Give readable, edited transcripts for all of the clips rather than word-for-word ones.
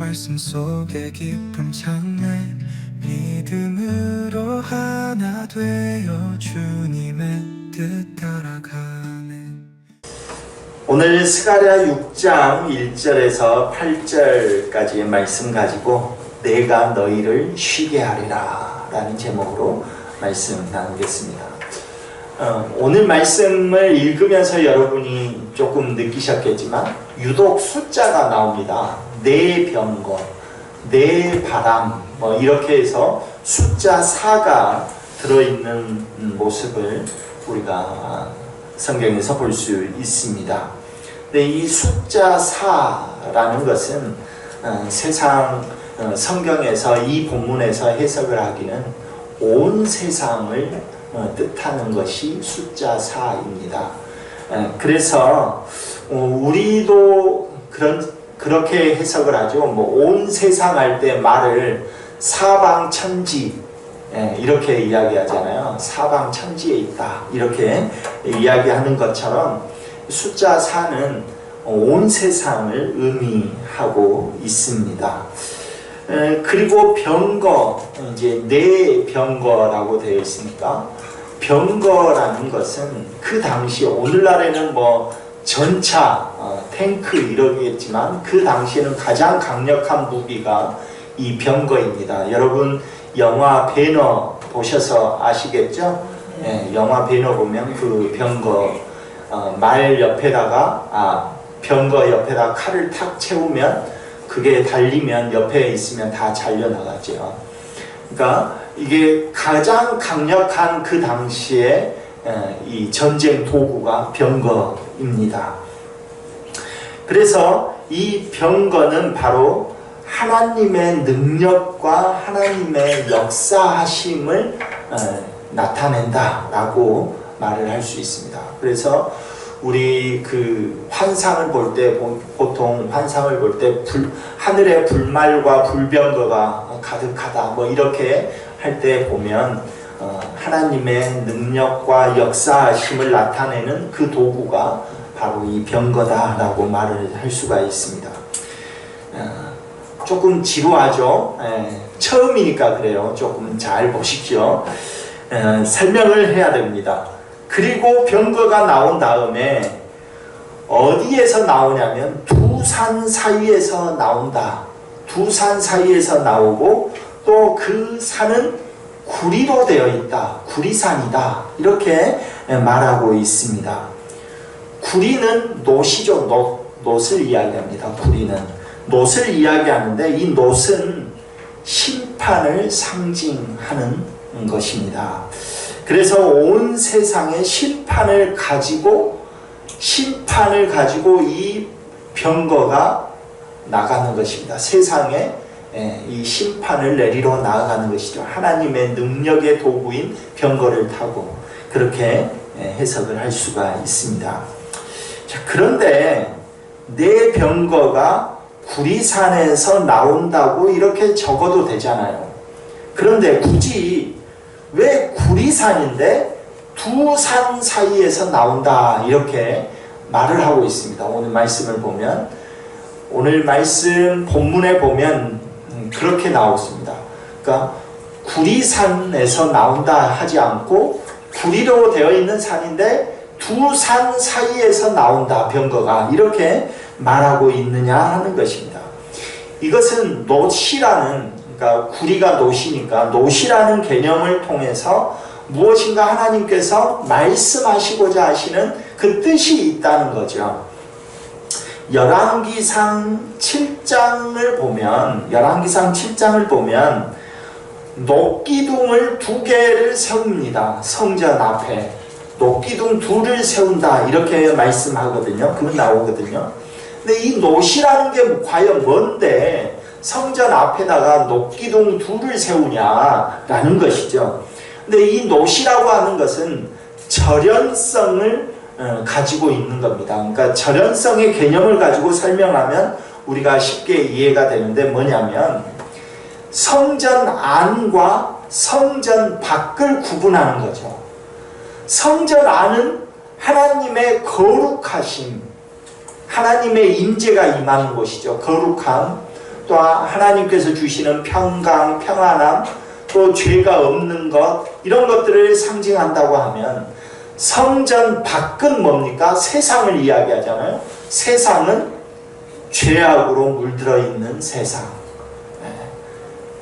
말씀 속에 깊은 장래 믿음으로 하나 되어 주님의 뜻 따라가네. 오늘 스가랴 6장 1절에서 8절까지의 말씀 가지고 내가 너희를 쉬게 하리라 라는 제목으로 말씀 나누겠습니다. 오늘 말씀을 읽으면서 여러분이 조금 느끼셨겠지만 유독 숫자가 나옵니다. 내 병거, 내 바람 이렇게 해서 숫자 4가 들어있는 모습을 우리가 성경에서 볼 수 있습니다. 근데 이 숫자 4라는 것은 세상 성경에서 이 본문에서 해석을 하기는 온 세상을 뜻하는 것이 숫자 4입니다. 그래서 우리도 그렇게 해석을 하죠. 온 세상 할 때 말을 사방천지 이렇게 이야기하잖아요. 사방천지에 있다 이렇게 이야기하는 것처럼 숫자 4는 온 세상을 의미하고 있습니다. 그리고 병거, 이제 내 병거라고 되어 있으니까 병거라는 것은 그 당시 오늘날에는 전차, 탱크 이러겠지만 그 당시에는 가장 강력한 무기가 이 병거입니다. 여러분 영화 배너 보셔서 아시겠죠? 영화 배너 보면 그 병거 말 옆에다가 병거 옆에다가 칼을 탁 채우면 그게 달리면 옆에 있으면 다 잘려나가죠. 그러니까 이게 가장 강력한 그 당시에 이 전쟁 도구가 병거입니다. 그래서 이 병거는 바로 하나님의 능력과 하나님의 역사하심을 나타낸다라고 말을 할 수 있습니다. 그래서 우리 그 환상을 볼 때 보통 환상을 볼 때 하늘에 불말과 불병거가 가득하다 이렇게 할 때 보면 하나님의 능력과 역사심을 나타내는 그 도구가 바로 이 병거다라고 말을 할 수가 있습니다. 조금 지루하죠? 처음이니까 그래요. 조금 잘 보십시오. 설명을 해야 됩니다. 그리고 병거가 나온 다음에 어디에서 나오냐면 두 산 사이에서 나온다. 두 산 사이에서 나오고 또 그 산은 구리로 되어 있다. 구리산이다. 이렇게 말하고 있습니다. 구리는 노시죠. 노를 이야기합니다. 구리는 노를 이야기하는데 이 노는 심판을 상징하는 것입니다. 그래서 온 세상의 심판을 가지고 이 병거가 나가는 것입니다. 세상에 이 심판을 내리러 나아가는 것이죠. 하나님의 능력의 도구인 병거를 타고 그렇게 해석을 할 수가 있습니다. 자, 그런데 내 병거가 구리산에서 나온다고 이렇게 적어도 되잖아요. 그런데 굳이 왜 구리산인데 두 산 사이에서 나온다 이렇게 말을 하고 있습니다. 오늘 말씀을 보면 오늘 말씀 본문에 보면 그렇게 나왔습니다. 그러니까 구리산에서 나온다 하지 않고 구리로 되어 있는 산인데 두 산 사이에서 나온다 병거가 이렇게 말하고 있느냐 하는 것입니다. 이것은 노시라는 그러니까 구리가 노시니까 노시라는 개념을 통해서 무엇인가 하나님께서 말씀하시고자 하시는 그 뜻이 있다는 거죠. 열왕기상 7장을 보면 녹기둥을 2개를 세웁니다. 성전 앞에 녹기둥 2를 세운다 이렇게 말씀하거든요. 그건 나오거든요. 근데 이 노시라는 게 과연 뭔데 성전 앞에다가 녹기둥 2를 세우냐라는 것이죠. 근데 이 노시라고 하는 것은 절연성을 가지고 있는 겁니다. 그러니까 절연성의 개념을 가지고 설명하면 우리가 쉽게 이해가 되는데 뭐냐면 성전 안과 성전 밖을 구분하는 거죠. 성전 안은 하나님의 거룩하심, 하나님의 임재가 임하는 곳이죠. 거룩함. 또 하나님께서 주시는 평강, 평안함, 또 죄가 없는 것, 이런 것들을 상징한다고 하면 성전 밖은 뭡니까? 세상을 이야기하잖아요. 세상은 죄악으로 물들어 있는 세상.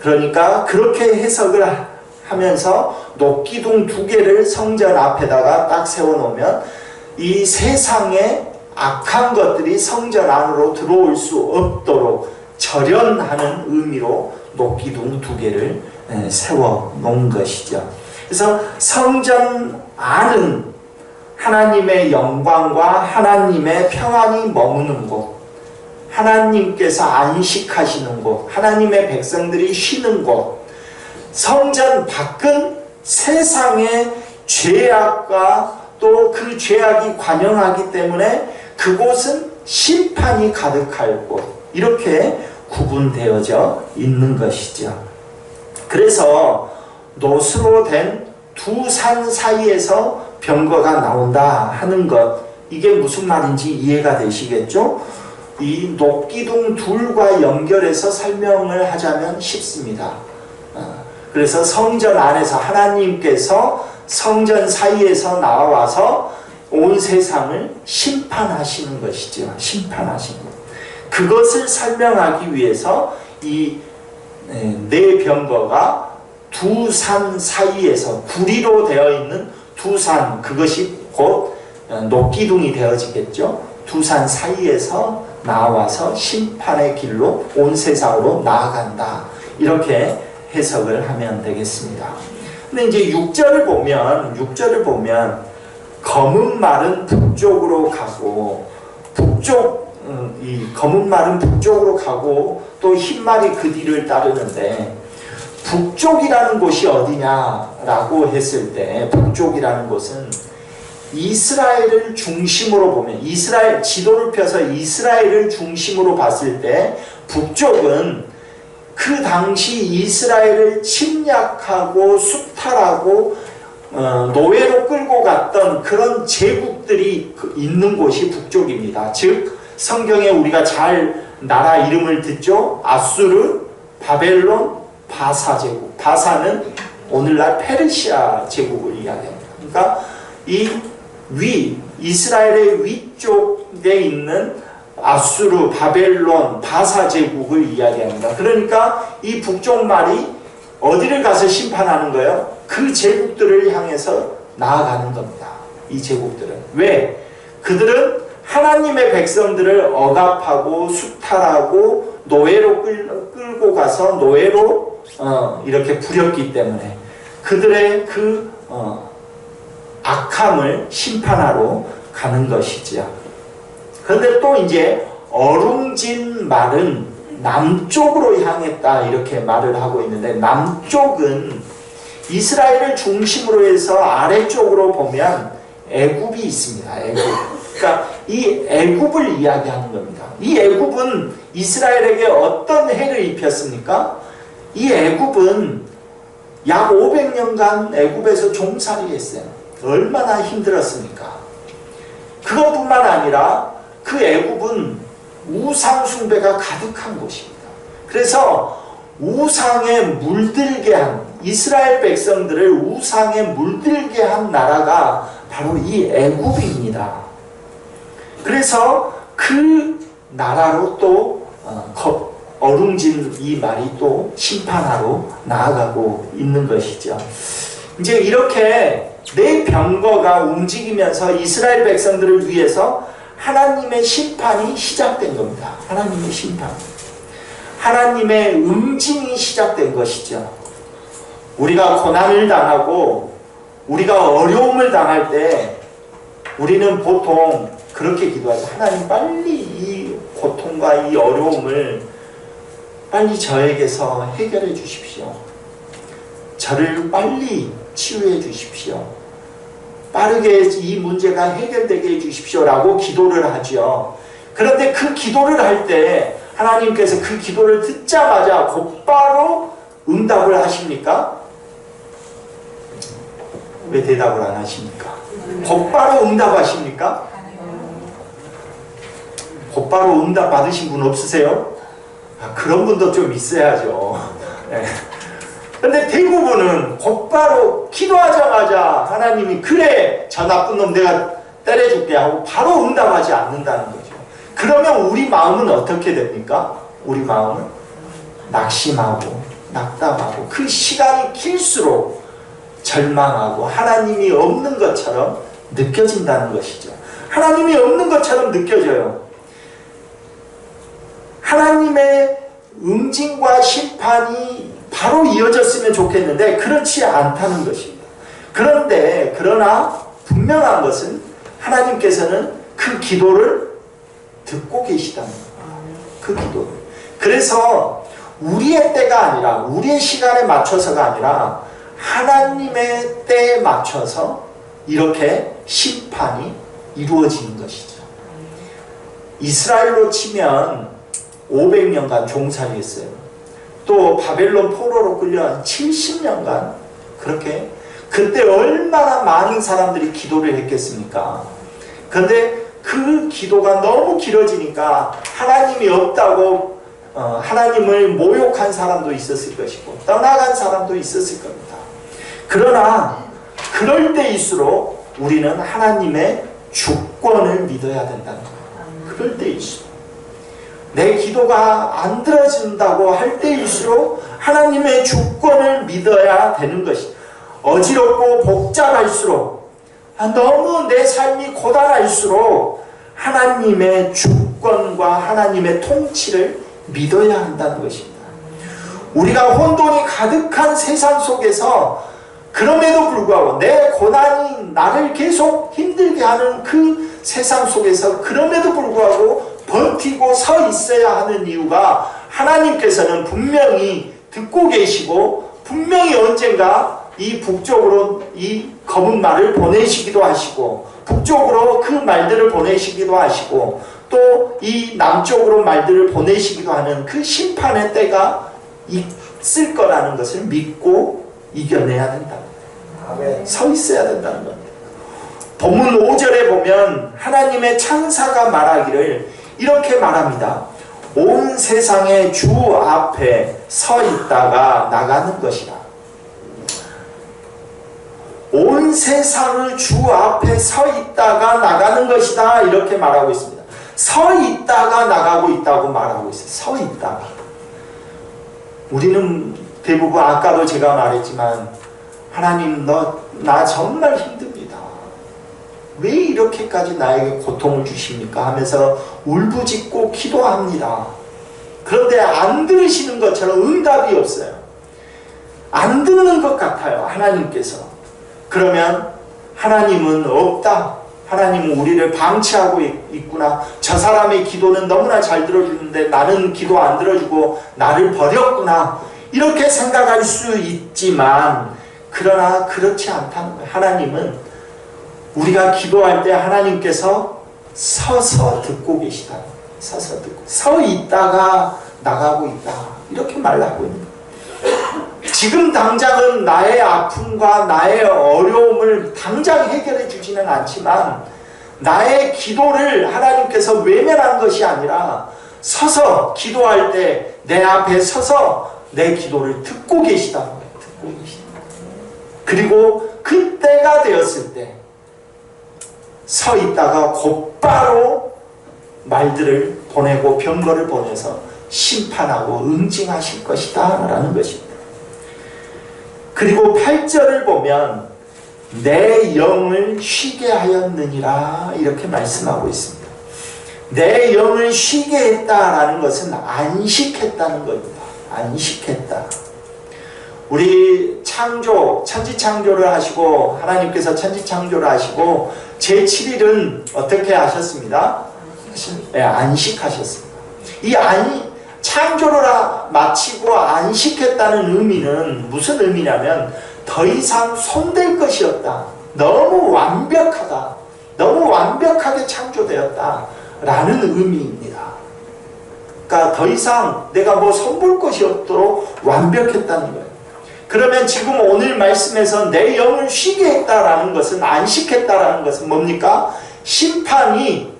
그러니까 그렇게 해석을 하면서 녹기둥 2개를 성전 앞에다가 딱 세워놓으면 이 세상의 악한 것들이 성전 안으로 들어올 수 없도록 절연하는 의미로 녹기둥 2개를 세워놓은 것이죠. 그래서 성전 안은 하나님의 영광과 하나님의 평안이 머무는 곳, 하나님께서 안식하시는 곳, 하나님의 백성들이 쉬는 곳, 성전 밖은 세상의 죄악과 또 그 죄악이 관영하기 때문에 그곳은 심판이 가득할 곳, 이렇게 구분되어져 있는 것이죠. 그래서 노수로 된 두 산 사이에서 병거가 나온다 하는 것, 이게 무슨 말인지 이해가 되시겠죠? 이 녹기둥 둘과 연결해서 설명을 하자면 쉽습니다. 그래서 성전 안에서 하나님께서 성전 사이에서 나와서 온 세상을 심판하시는 것이죠. 심판하시는 것. 그것을 설명하기 위해서 이 네 병거가 두 산 사이에서 구리로 되어 있는 두 산, 그것이 곧 녹기둥이 되어지겠죠. 두 산 사이에서 나와서 심판의 길로 온 세상으로 나아간다, 이렇게 해석을 하면 되겠습니다. 근데 이제 6절을 보면 검은 말은 북쪽으로 가고, 이 검은 말은 북쪽으로 가고 또 흰 말이 그 뒤를 따르는데, 북쪽이라는 곳이 어디냐라고 했을 때, 북쪽이라는 곳은 이스라엘을 중심으로 보면, 이스라엘 지도를 펴서 이스라엘을 중심으로 봤을 때 북쪽은 그 당시 이스라엘을 침략하고 수탈하고 노예로 끌고 갔던 그런 제국들이 있는 곳이 북쪽입니다. 즉 성경에 우리가 잘 나라 이름을 듣죠. 아수르, 바벨론, 바사 제국. 바사는 오늘날 페르시아 제국을 이야기합니다. 그러니까 이스라엘의 위쪽에 있는 아수르, 바벨론, 바사 제국을 이야기합니다. 그러니까 이 북쪽 말이 어디를 가서 심판하는 거예요? 그 제국들을 향해서 나아가는 겁니다. 이 제국들은. 왜? 그들은 하나님의 백성들을 억압하고 수탈하고 노예로 끌고 가서 노예로 이렇게 부렸기 때문에 그들의 그 악함을 심판하러 가는 것이죠. 그런데 또 이제 어룽진 말은 남쪽으로 향했다, 이렇게 말을 하고 있는데, 남쪽은 이스라엘을 중심으로 해서 아래쪽으로 보면 애굽이 있습니다. 애굽. 그러니까 이 애굽을 이야기하는 겁니다. 이 애굽은 이스라엘에게 어떤 해를 입혔습니까? 이 애굽은 약 500년간 애굽에서 종살이 했어요. 얼마나 힘들었습니까? 그것뿐만 아니라 그 애굽은 우상 숭배가 가득한 곳입니다. 그래서 우상에 물들게 한, 이스라엘 백성들을 우상에 물들게 한 나라가 바로 이 애굽입니다. 그래서 그 나라로 또 어룽진 이 말이 또 심판하러 나아가고 있는 것이죠. 이제 이렇게 네 병거가 움직이면서 이스라엘 백성들을 위해서 하나님의 심판이 시작된 겁니다. 하나님의 심판. 하나님의 응징이 시작된 것이죠. 우리가 고난을 당하고 우리가 어려움을 당할 때 우리는 보통 그렇게 기도하죠. 하나님, 빨리 이 고통과 이 어려움을 빨리 저에게서 해결해 주십시오. 저를 빨리 치유해 주십시오. 빠르게 이 문제가 해결되게 해주십시오 라고 기도를 하죠. 그런데 그 기도를 할 때 하나님께서 그 기도를 듣자마자 곧바로 응답을 하십니까? 왜 대답을 안 하십니까? 곧바로 응답하십니까? 곧바로 응답 받으신 분 없으세요? 그런 분도 좀 있어야죠. 네. 근데 대부분은 곧바로 기도하자마자 하나님이 그래 저 나쁜 놈 내가 때려줄게 하고 바로 응답하지 않는다는 거죠. 그러면 우리 마음은 어떻게 됩니까? 우리 마음은 낙심하고 낙담하고 그 시간이 길수록 절망하고 하나님이 없는 것처럼 느껴진다는 것이죠. 하나님이 없는 것처럼 느껴져요. 하나님의 응징과 심판이 바로 이어졌으면 좋겠는데 그렇지 않다는 것입니다. 그러나 분명한 것은 하나님께서는 그 기도를 듣고 계시다는 거예요. 그 기도를. 그래서 우리의 때가 아니라 우리의 시간에 맞춰서가 아니라 하나님의 때에 맞춰서 이렇게 심판이 이루어지는 것이죠. 이스라엘로 치면 500년간 종살이했어요. 또 바벨론 포로로 끌려 70년간 그렇게 그때 얼마나 많은 사람들이 기도를 했겠습니까? 그런데 그 기도가 너무 길어지니까 하나님이 없다고 하나님을 모욕한 사람도 있었을 것이고 떠나간 사람도 있었을 겁니다. 그러나 그럴 때일수록 우리는 하나님의 주권을 믿어야 된다는 거예요. 그럴 때일수록 내 기도가 안 들어진다고 할 때일수록 하나님의 주권을 믿어야 되는 것이 어지럽고 복잡할수록 너무 내 삶이 고단할수록 하나님의 주권과 하나님의 통치를 믿어야 한다는 것입니다. 우리가 혼돈이 가득한 세상 속에서 그럼에도 불구하고 내 고난이 나를 계속 힘들게 하는 그 세상 속에서 그럼에도 불구하고 버티고 서 있어야 하는 이유가 하나님께서는 분명히 듣고 계시고 분명히 언젠가 이 북쪽으로 이 검은 말을 보내시기도 하시고 북쪽으로 그 말들을 보내시기도 하시고 또 이 남쪽으로 말들을 보내시기도 하는 그 심판의 때가 있을 거라는 것을 믿고 이겨내야 된다. 서 있어야 된다는 겁니다. 본문 5절에 보면 하나님의 창사가 말하기를 이렇게 말합니다. 온 세상의 주 앞에 서 있다가 나가는 것이라. 온 세상의 주 앞에 서 있다가 나가는 것이다 이렇게 말하고 있습니다. 서 있다가 나가고 있다고 말하고 있어요. 서 있다가. 우리는 대부분 아까도 제가 말했지만 하나님 나 정말 힘듭니다. 왜 이렇게까지 나에게 고통을 주십니까? 하면서 울부짖고 기도합니다. 그런데 안 들으시는 것처럼 응답이 없어요. 안 듣는 것 같아요. 하나님께서. 그러면 하나님은 없다. 하나님은 우리를 방치하고 있구나. 저 사람의 기도는 너무나 잘 들어주는데 나는 기도 안 들어주고 나를 버렸구나. 이렇게 생각할 수 있지만 그러나 그렇지 않다는 거예요. 하나님은 우리가 기도할 때 하나님께서 서서 듣고 계시다. 서서 듣고 서 있다가 나가고 있다. 이렇게 말하고 있는 거예요. 지금 당장은 나의 아픔과 나의 어려움을 당장 해결해 주지는 않지만 나의 기도를 하나님께서 외면한 것이 아니라 서서 기도할 때 내 앞에 서서 내 기도를 듣고 계시다. 듣고 계시다. 그리고 그때가 되었을 때 서 있다가 곧바로 말들을 보내고 병거를 보내서 심판하고 응징하실 것이다 라는 것입니다. 그리고 8절을 보면 내 영을 쉬게 하였느니라 이렇게 말씀하고 있습니다. 내 영을 쉬게 했다라는 것은 안식했다는 겁니다. 안식했다. 우리 천지창조를 하시고 하나님께서 천지창조를 하시고 제7일은 어떻게 하셨습니다? 안식하셨습니다. 이 창조를 마치고 안식했다는 의미는 무슨 의미냐면 더 이상 손댈 것이 없다. 너무 완벽하다. 너무 완벽하게 창조되었다. 라는 의미입니다. 그러니까 더 이상 내가 뭐 손볼 것이 없도록 완벽했다는 거예요. 그러면 지금 오늘 말씀에서 내 영을 쉬게 했다라는 것은 안식했다라는 것은 뭡니까? 심판이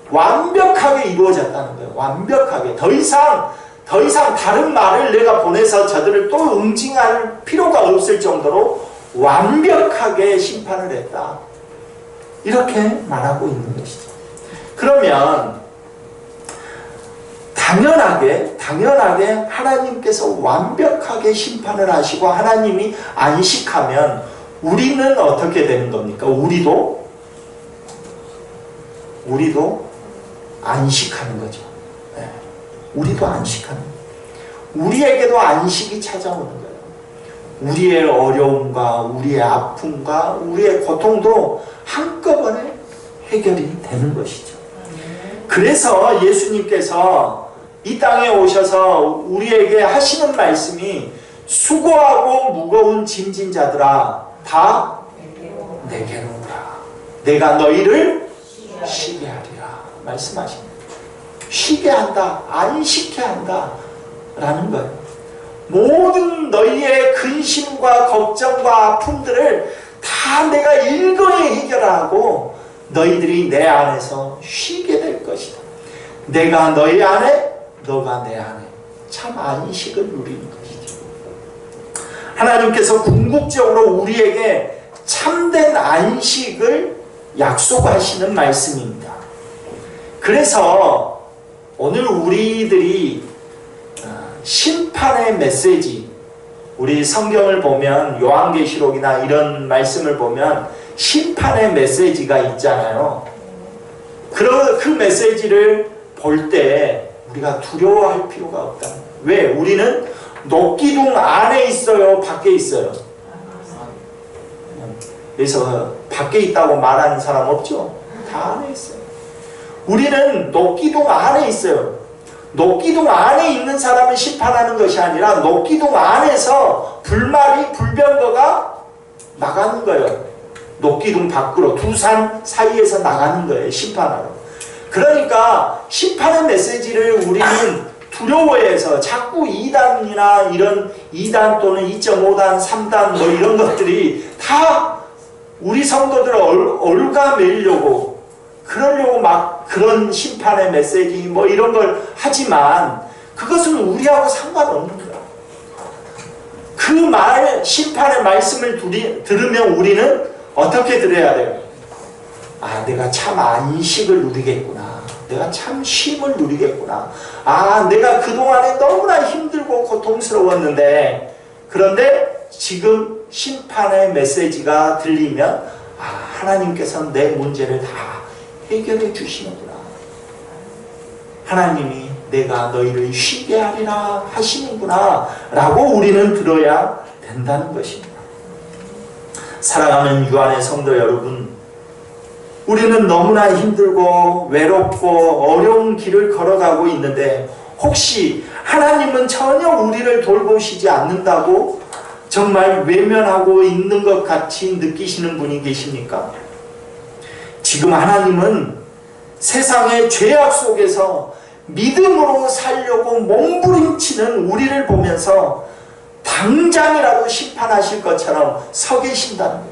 완벽하게 이루어졌다는 거예요. 완벽하게. 더 이상 더 이상 다른 말을 내가 보내서 저들을 또 응징할 필요가 없을 정도로 완벽하게 심판을 했다. 이렇게 말하고 있는 것이죠. 그러면 당연하게 하나님께서 완벽하게 심판을 하시고 하나님이 안식하면 우리는 어떻게 되는 겁니까? 우리도 안식하는 거죠. 네. 우리도 안식하는 거예요. 우리에게도 안식이 찾아오는 거예요. 우리의 어려움과 우리의 아픔과 우리의 고통도 한꺼번에 해결이 되는 것이죠. 그래서 예수님께서 이 땅에 오셔서 우리에게 하시는 말씀이 수고하고 무거운 짐진 자들아 다 내게로 오라. 내가 너희를 쉬게 하리라 말씀하십니다. 쉬게 한다, 안식케 한다 라는 거예요. 모든 너희의 근심과 걱정과 아픔들을 다 내가 일거에 해결하고 너희들이 내 안에서 쉬게 될 것이다. 내가 너희 안에, 너가 내 안에. 참 안식을 누리는 것이죠. 하나님께서 궁극적으로 우리에게 참된 안식을 약속하시는 말씀입니다. 그래서 오늘 우리들이 심판의 메시지, 우리 성경을 보면 요한계시록이나 이런 말씀을 보면 심판의 메시지가 있잖아요. 그 메시지를 볼 때 우리가 두려워할 필요가 없다. 왜? 우리는 녹기둥 안에 있어요? 밖에 있어요? 그래서 밖에 있다고 말하는 사람 없죠? 다 안에 있어요. 우리는 녹기둥 안에 있어요. 녹기둥 안에 있는 사람을 심판하는 것이 아니라 녹기둥 안에서 불병거가 나가는 거예요. 녹기둥 밖으로 두 산 사이에서 나가는 거예요. 심판하러. 그러니까 심판의 메시지를 우리는 두려워해서 자꾸 2단이나 이런 2단 또는 2.5단, 3단 뭐 이런 것들이 다 우리 성도들을 올가매려고 그러려고 막 그런 심판의 메시지 뭐 이런 걸 하지만 그것은 우리하고 상관없는 거야. 그 심판의 말씀을 들으면 우리는 어떻게 들어야 돼요? 아, 내가 참 안식을 누리겠구나. 내가 참 쉼을 누리겠구나. 아, 내가 그동안에 너무나 힘들고 고통스러웠는데 그런데 지금 심판의 메시지가 들리면 아, 하나님께서는 내 문제를 다 해결해 주시는구나. 하나님이 내가 너희를 쉬게 하리라 하시는구나 라고 우리는 들어야 된다는 것입니다. 사랑하는 유한의 성도 여러분, 우리는 너무나 힘들고 외롭고 어려운 길을 걸어가고 있는데 혹시 하나님은 전혀 우리를 돌보시지 않는다고 정말 외면하고 있는 것 같이 느끼시는 분이 계십니까? 지금 하나님은 세상의 죄악 속에서 믿음으로 살려고 몸부림치는 우리를 보면서 당장이라도 심판하실 것처럼 서 계신다는 거예요.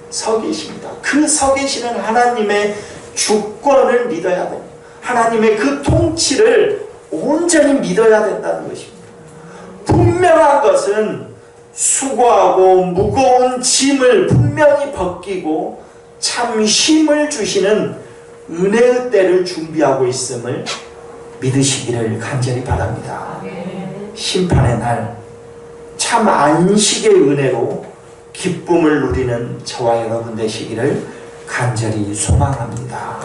서 계십니다. 그 서 계시는 하나님의 주권을 믿어야 됩니다. 하나님의 그 통치를 온전히 믿어야 된다는 것입니다. 분명한 것은 수고하고 무거운 짐을 분명히 벗기고 참 쉼을 주시는 은혜의 때를 준비하고 있음을 믿으시기를 간절히 바랍니다. 심판의 날 참 안식의 은혜로 기쁨을 누리는 저와 여러분 되시기를 간절히 소망합니다.